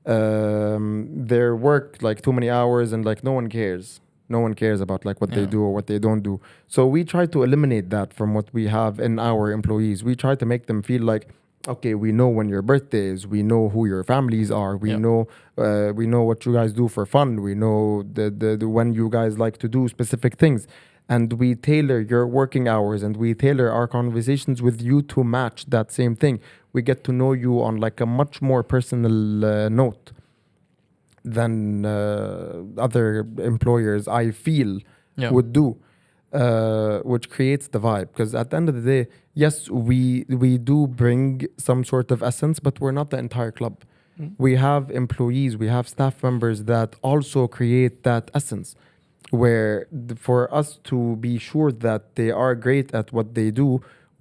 They work like too many hours and like no one cares. No one cares about like what they Yeah. do or what they don't do. So we try to eliminate that from what we have in our employees. We try to make them feel like, okay, we know when your birthday is, we know who your families are, we Yeah. know what you guys do for fun, we know the when you guys like to do specific things, and we tailor your working hours and we tailor our conversations with you to match that same thing. We get to know you on like a much more personal note than other employers, I feel, Yeah. would do, which creates the vibe. Because at the end of the day, yes, we do bring some sort of essence, but we're not the entire club. We have employees, we have staff members that also create that essence, where for us to be sure that they are great at what they do,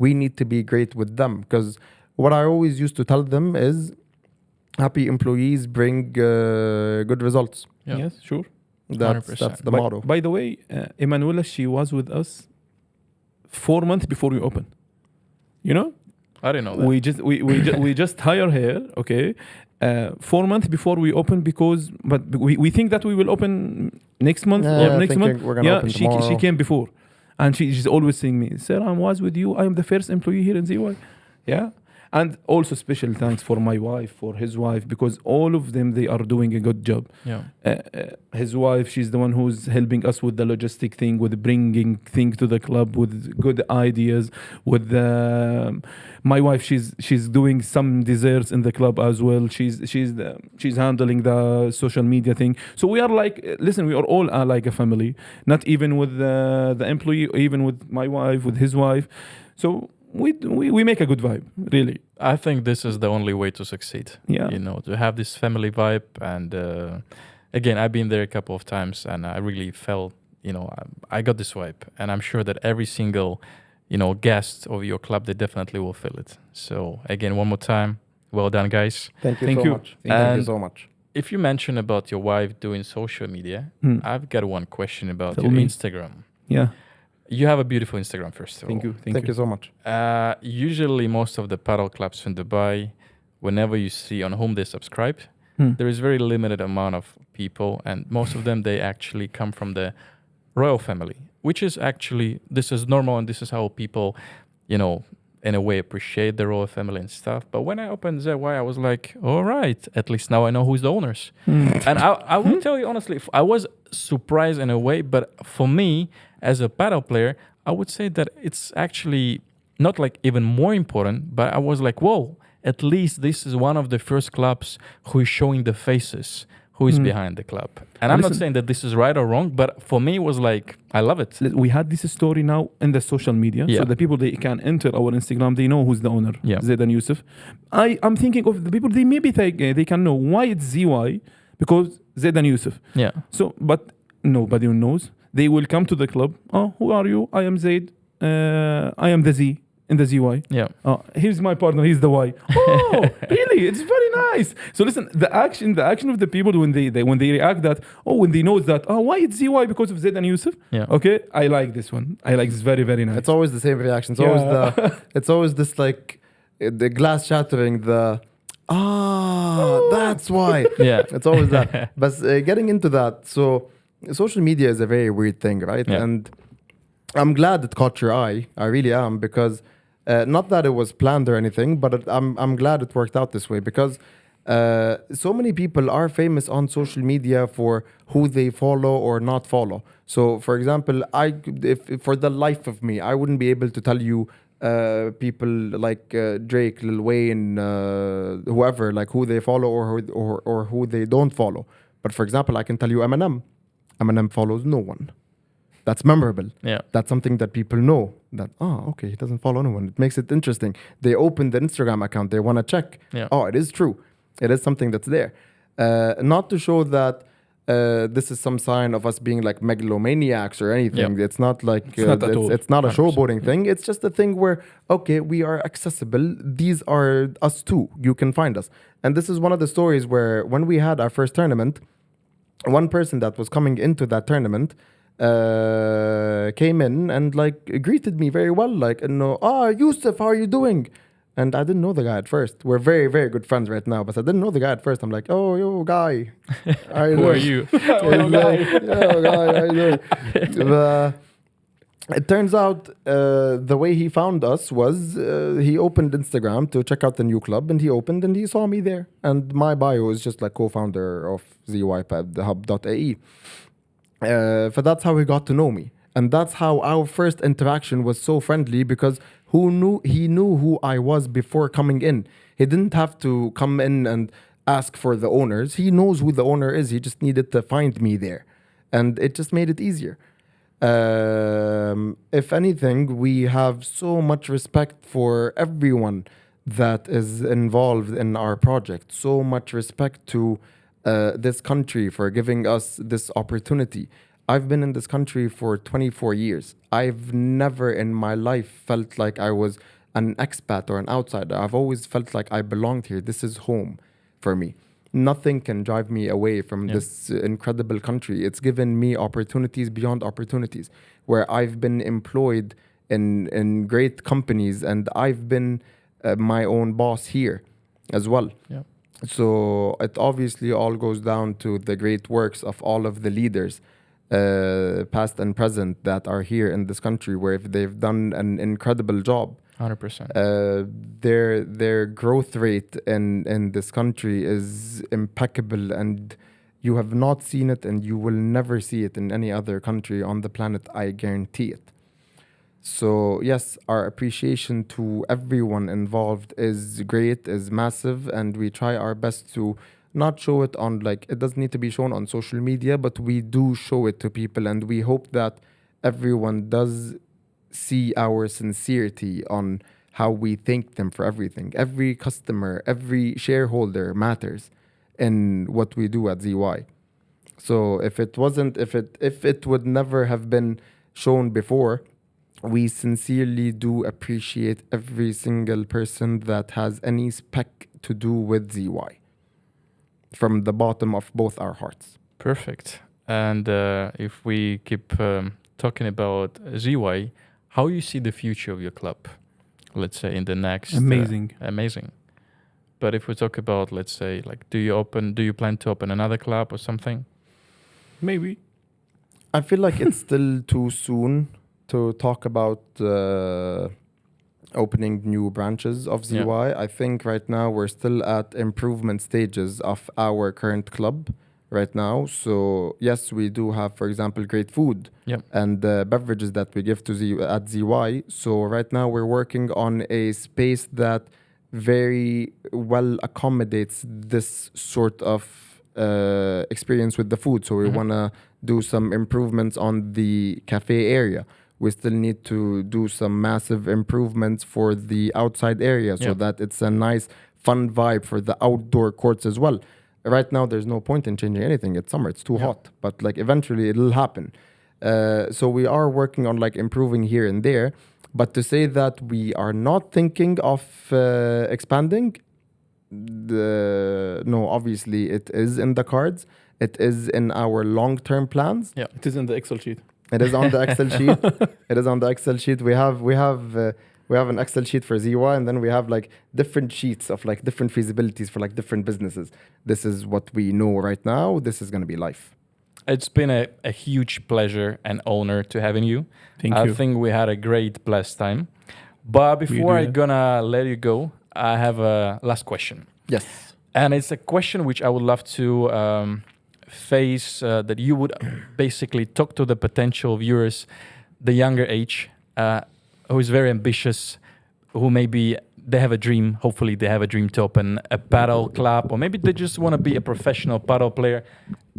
we need to be great with them. Because what I always used to tell them is, happy employees bring good results. Yeah. Yes, sure. That's 100%. the motto. By the way, Emanuela, she was with us 4 months before we opened. You know, I didn't know that. we just hire her, okay, 4 months before we open, because we think that we will open next month Yeah, or next thinking month. we're gonna open she tomorrow. came before, and she's always saying me, "Sir, I was with you. I am the first employee here in ZY." Yeah. And also special thanks for my wife, for his wife, because all of them, they are doing a good job. Yeah. His wife, she's the one who's helping us with the logistic thing, with bringing things to the club, with good ideas. With my wife, she's doing some desserts in the club as well. She's handling the social media thing. So we are like, listen, we are all like a family. Not even with the employee, even with my wife, with his wife. So we make a good vibe, really. I think this is the only way to succeed. Yeah. You know, to have this family vibe. And again, I've been there a couple of times, and I really felt, you know, I got this vibe. And I'm sure that every single, you know, guest of your club, they definitely will feel it. So again, one more time, well done, guys. Thank you Thank so you. much. Thank Thank you And so much. if you mention about your wife doing social media, I've got one question about Tell your me. Instagram. Yeah. You have a beautiful Instagram, first of all. Thank you. Thank you so much. Usually, most of the paddle clubs in Dubai, whenever you see on whom they subscribe, there is very limited amount of people, and most of them, they actually come from the royal family, which is actually, this is normal, and this is how people, you know, in a way appreciate the royal family and stuff. But when I opened ZY, I was like, all right, at least now I know who's the owners. And I will tell you honestly, I was surprised in a way, but for me, as a paddle player, I would say that it's actually not like even more important, but I was like, whoa, at least this is one of the first clubs who is showing the faces, who is Mm. behind the club. And I'm not Listen. saying that this is right or wrong, but for me, it was like, I love it. We had this story now in the social media. Yeah. So the people, they can enter our Instagram, they know who's the owner, Yeah. Zaid and Yusuf. I'm thinking of the people, they maybe they can know why it's ZY, because Zaid and Yusuf. Yeah. So, but nobody knows. They will come to the club. Oh, who are you? I am Zaid. I am the Z in the ZY. Yeah. Here's my partner. He's the Y. Oh, really? It's very nice. So listen, the action of the people when they react that, when they know that, why it's ZY because of Zaid and Yusuf. Yeah. Okay, I like this one. I like this very, very nice. It's always the same reaction. It's always it's always this like the glass shattering. That's why. Yeah. It's always that. But getting into that, so social media is a very weird thing, right? Yeah. And I'm glad it caught your eye. I really am, because not that it was planned or anything, but I'm glad it worked out this way, because so many people are famous on social media for who they follow or not follow. So, for example, if for the life of me, I wouldn't be able to tell you people like Drake, Lil Wayne, whoever, like who they follow or who they don't follow. But for example, I can tell you Eminem. Eminem follows no one. That's memorable. Yeah. That's something that people know. That, okay, he doesn't follow anyone. It makes it interesting. They open the Instagram account. They want to check. Yeah. Oh, it is true. It is something that's there. Not to show that this is some sign of us being like megalomaniacs or anything. Yeah. It's not like It's not at all. it's not a 100%. showboating thing. It's just a thing where, okay, we are accessible. These are us too. You can find us. And this is one of the stories where when we had our first tournament, one person that was coming into that tournament came in and like greeted me very well, like, Yusuf, how are you doing? And I didn't know the guy at first. We're very, very good friends right now, but I didn't know the guy at first. I'm like, oh, yo, guy. Who are you? Yo, guy, how you doing? It turns out the way he found us was he opened Instagram to check out the new club, and he opened and he saw me there. And my bio is just like co-founder of ZYPad, so that's how he got to know me. And that's how our first interaction was so friendly, because he knew who I was before coming in. He didn't have to come in and ask for the owners. He knows who the owner is. He just needed to find me there. And it just made it easier. If anything, we have so much respect for everyone that is involved in our project. So much respect to this country for giving us this opportunity. I've been in this country for 24 years. I've never in my life felt like I was an expat or an outsider. I've always felt like I belonged here. This is home for me. Nothing can drive me away from this incredible country. It's given me opportunities beyond opportunities, where I've been employed in great companies, and I've been my own boss here as well. Yeah. So it obviously all goes down to the great works of all of the leaders, past and present, that are here in this country, where if they've done an incredible job. 100%. Their growth rate in this country is impeccable, and you have not seen it, and you will never see it in any other country on the planet. I guarantee it. So yes, our appreciation to everyone involved is great, is massive, and we try our best to not show it on, like, it doesn't need to be shown on social media, but we do show it to people, and we hope that everyone does see our sincerity on how we thank them for everything. Every customer, every shareholder matters in what we do at ZY. So if it would never have been shown before, we sincerely do appreciate every single person that has any speck to do with ZY, from the bottom of both our hearts. Perfect. And if we keep talking about ZY, how you see the future of your club, let's say in the next... Amazing. Amazing. But if we talk about, let's say, like, do you plan to open another club or something? Maybe. I feel like it's still too soon to talk about opening new branches of ZY. Yeah. I think right now we're still at improvement stages of our current club right now. So yes, we do have, for example, great food and beverages that we give to at ZY. So right now we're working on a space that very well accommodates this sort of experience with the food. So we want to do some improvements on the cafe area. We still need to do some massive improvements for the outside area so that it's a nice, fun vibe for the outdoor courts as well. Right now, there's no point in changing anything. It's summer, it's too hot. But like eventually it'll happen. So we are working on like improving here and there. But to say that we are not thinking of expanding, no, obviously it is in the cards. It is in our long-term plans. Yeah, it is in the Excel sheet. It is on the Excel sheet. It is on the Excel sheet. We have an Excel sheet for ZY, and then we have like different sheets of like different feasibilities for like different businesses. This is what we know right now. This is going to be life. It's been a huge pleasure and honor to having you. Thank I you. think we had a great, blessed time. But before I'm gonna let you go, I have a last question. Yes. And it's a question which I would love to face, that you would basically talk to the potential viewers, the younger age, who is very ambitious, who maybe they have a dream, hopefully they have a dream to open a paddle club, or maybe they just want to be a professional paddle player,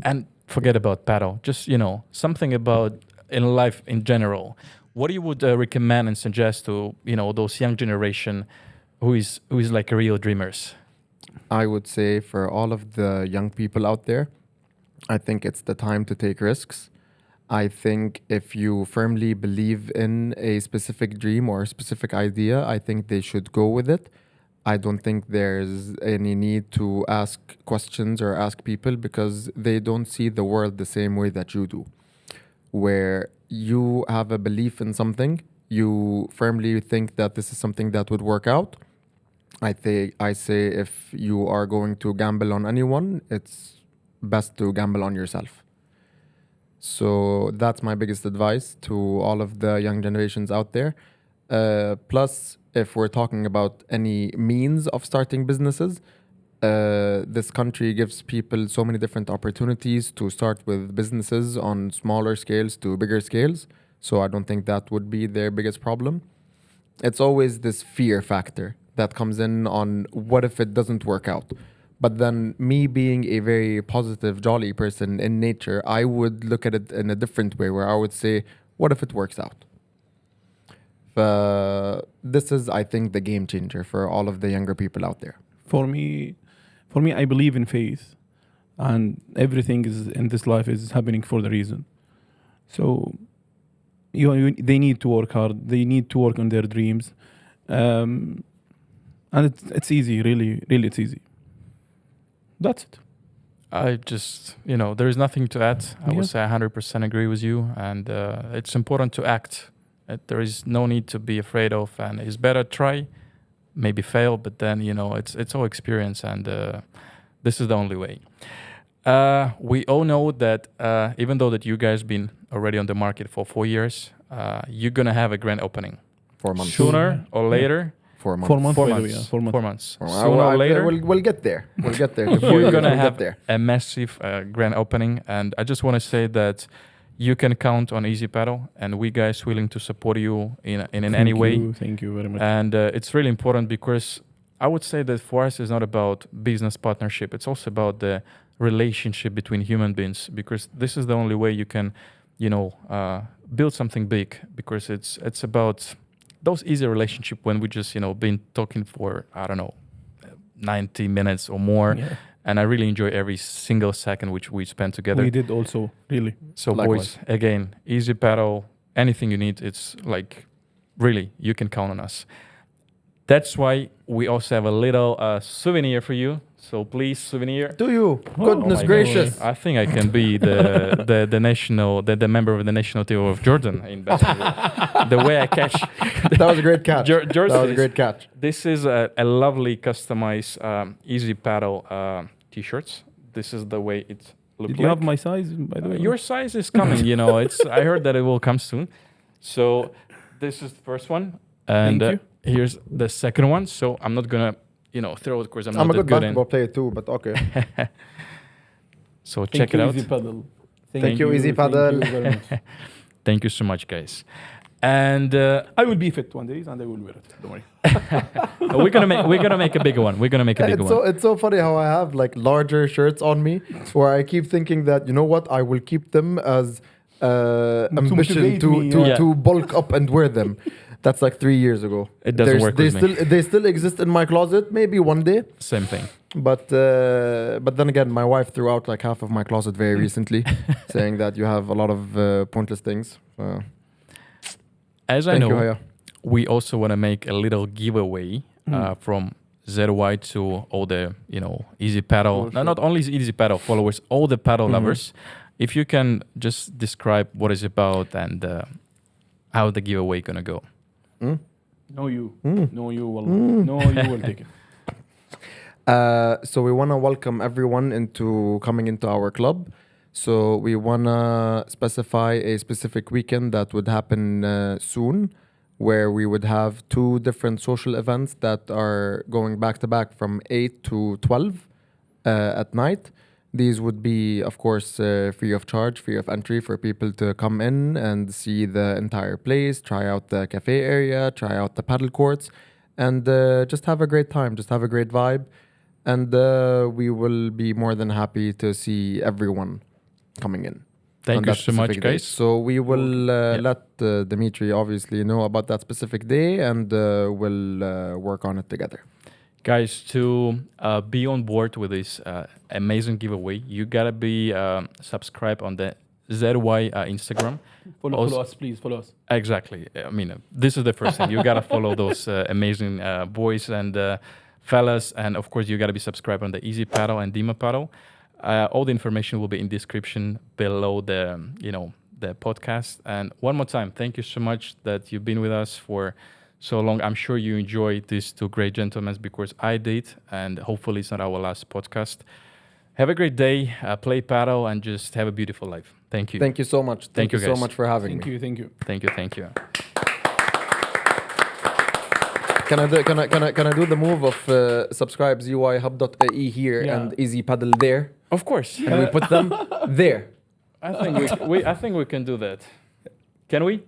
and forget about paddle, just, something about in life in general. What you would recommend and suggest to, those young generation who is like real dreamers? I would say for all of the young people out there, I think it's the time to take risks. I think if you firmly believe in a specific dream or a specific idea, I think they should go with it. I don't think there's any need to ask questions or ask people because they don't see the world the same way that you do. Where you have a belief in something, you firmly think that this is something that would work out. I say if you are going to gamble on anyone, it's best to gamble on yourself. So that's my biggest advice to all of the young generations out there. Plus, if we're talking about any means of starting businesses, this country gives people so many different opportunities to start with businesses on smaller scales to bigger scales. So I don't think that would be their biggest problem. It's always this fear factor that comes in on what if it doesn't work out. But then me being a very positive, jolly person in nature, I would look at it in a different way where I would say, what if it works out? This is, I think, the game changer for all of the younger people out there. For me, I believe in faith, and everything is in this life is happening for the reason. So, they need to work hard. They need to work on their dreams, and it's easy. Really, it's easy. That's it. I just, there is nothing to add. I would say 100% agree with you, and it's important to act. There is no need to be afraid of, and it's better try, maybe fail, but then it's all experience, and this is the only way. We all know that even though that you guys been already on the market for 4 years, you're gonna have a grand opening 4 months. sooner or later. 4 months. 4 months. 4 by the months. way, 4 months. 4 months. Sooner or later, we'll get there. We'll get there. you're gonna We'll have get there. a massive grand opening, and I just want to say that you can count on Easy Paddle, and we guys willing to support you in any way. Thank you very much. And it's really important because I would say that for us it's not about business partnership. It's also about the relationship between human beings, because this is the only way you can, build something big. Because it's about those easy relationship when we just been talking for 90 minutes or more. Yeah. And I really enjoy every single second which we spent together. We did also, really. So Likewise. boys, again, Easy Paddle, anything you need, it's like, really, you can count on us. That's why we also have a little souvenir for you. So please, souvenir. Do you? Goodness my gracious. God. I think I can be the national, the member of the national team of Jordan in basketball. The way I catch. That was a great catch. George That was a is- great catch. This is a lovely customized Easy Paddle t-shirts. This is the way it looks Did like. you have my size, by the way? Your size is coming, I heard that it will come soon. So this is the first one. And Thank you. here's the second one. So I'm not going to, throw it because I'm not I'm a that good good in. basketball player too, but okay. So Thank check you, it out. Easy Paddle. Thank you, Easy Paddle. Thank you very much. Thank you so much, guys. And I will be fit one day and I will wear it. Don't worry. we're gonna make a bigger one. We're gonna make a bigger one. It's so funny how I have like larger shirts on me, where I keep thinking that, you know what, I will keep them as ambition motivate me, to bulk up and wear them. That's like 3 years ago. It doesn't work with me. They still exist in my closet. Maybe one day. Same thing. But then again, my wife threw out like half of my closet very recently, saying that you have a lot of pointless things. As I Thank know, you, Haya. we also want to make a little giveaway from ZY to all the Easy Paddle. No, not only Easy Paddle followers, all the paddle lovers. If you can just describe what it's about and how the giveaway gonna go. No, you. No, you will. No, you will take it. So we want to welcome everyone into coming into our club. So we want to specify a specific weekend that would happen soon, where we would have 2 different social events that are going back to back from 8 to 12 at night. These would be, of course, free of charge, free of entry for people to come in and see the entire place, try out the cafe area, try out the paddle courts, and just have a great time, just have a great vibe. And we will be more than happy to see everyone coming in. Thank you that so much, specific day. guys. So we will let Dimitri obviously know about that specific day, and we'll work on it together. Guys, to be on board with this amazing giveaway, you gotta be subscribed on the ZY Instagram. Follow us, please. Follow us. Exactly. I mean, this is the first thing. You gotta follow those amazing boys and fellas, and of course, you gotta be subscribed on the Easy Paddle and Dima Paddle. All the information will be in description below the the podcast. And one more time, thank you so much that you've been with us for so long. I'm sure you enjoyed these 2 great gentlemen, because I did, and hopefully it's not our last podcast. Have a great day, play paddle, and just have a beautiful life. Thank you. Thank you so much. Thank you, so guys. much for having Thank me. you. Thank you. Thank you. Thank you. Can I do the move of subscribe zyhub.ie here and Easy Paddle there, Of course. and we put them there? I think we can do that. Can we?